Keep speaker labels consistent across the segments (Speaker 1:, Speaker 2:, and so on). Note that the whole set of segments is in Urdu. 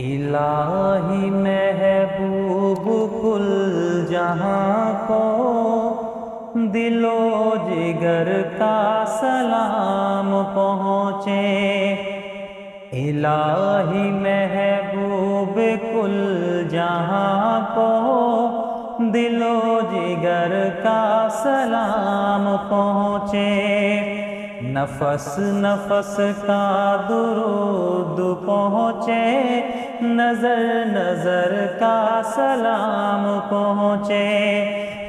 Speaker 1: الہی محبوب کل جہاں کو دل و جگر کا سلام پہنچے۔ الہی محبوب کل جہاں کو دل و جگر کا سلام پہنچے۔ نفس نفس کا درود پہنچے، نظر نظر کا سلام پہنچے۔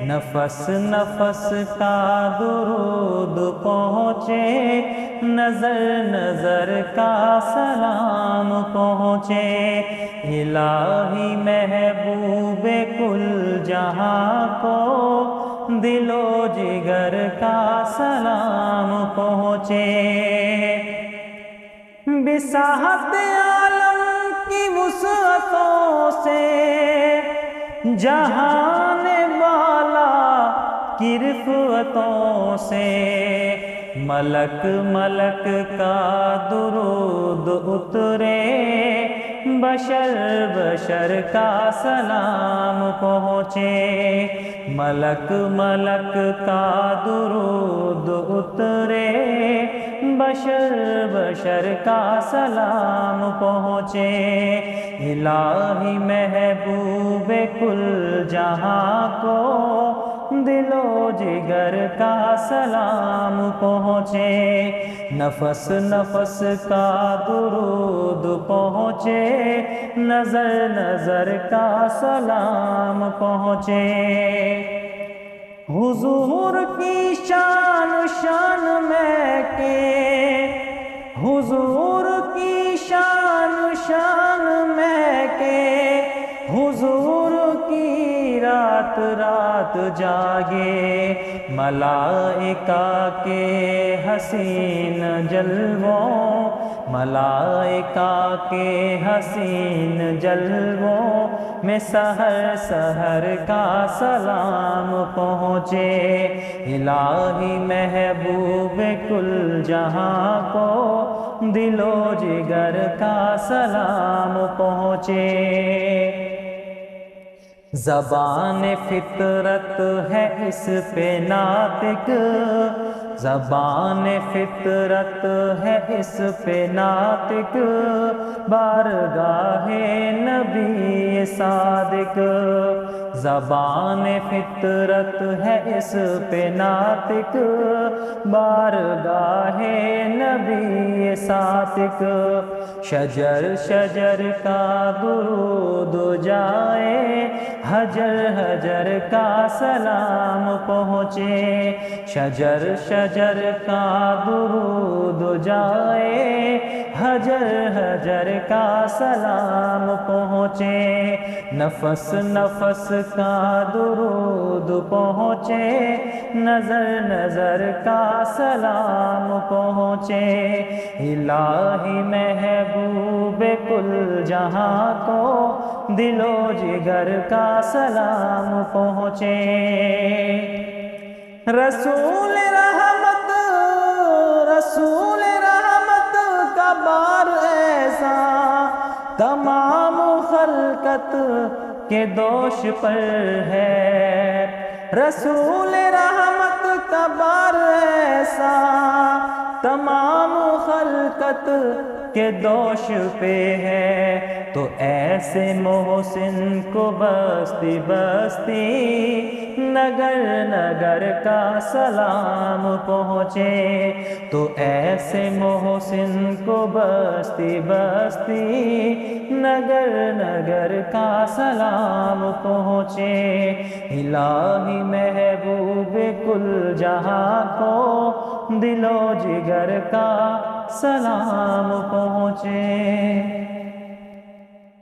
Speaker 1: نفس نفس کا درود پہنچے، نظر نظر کا سلام پہنچے۔ الہی محبوب کل جہاں کو دل و جگر کا سلام پہنچے۔ بساحت عالم کی وسعتوں سے، جہان بالا کی رفعتوں سے، ملک ملک کا درود اترے، بشر بشر کا سلام پہنچے۔ ملک ملک کا درود اترے، بشر بشر کا سلام پہنچے۔ الہی محبوب کل جہاں کو دل و جگر کا سلام پہنچے۔ نفس نفس کا درود پہنچے، نظر نظر کا سلام پہنچے۔ حضور کی شان شان میں کے، حضور کی شان شان میں کے، حضور کی رات رات جاگے، ملائکہ کے حسین جلووں، ملائکہ کے حسین جلووں میں سحر سحر کا سلام پہنچے۔ الہی محبوب کل جہاں کو دل و جگر کا سلام پہنچے۔ زبان فطرت ہے اس پہ ناطق، زبان فطرت ہے اس پہ ناطق، بارگاہ نبی صادق۔ زبان فطرت ہے اس پہ ناطق، بارگاہ نبی صادق۔ شجر شجر کا درود جائے، حجر حجر کا سلام پہنچے۔ شجر شجر کا درود جائے، حجر حجر کا سلام پہنچے۔ نفس نفس کا درود پہنچے، نظر نظر کا سلام پہنچے۔ الہی محبوب کل جہاں کو دل و جگر کا سلام پہنچے۔ رسول رحمت، رسول رحمت کا بار ایسا تمام خلقت کے دوش پر ہے۔ رسول رحمت کا بار ایسا تمام خلقت کے دوش پہ ہے، تو ایسے محسن کو بستی بستی نگر نگر کا سلام پہنچے۔ تو ایسے محسن کو بستی بستی نگر نگر کا سلام پہنچے۔ الہی محبوب کل جہاں کو دل و جگر کا سلام پہنچے۔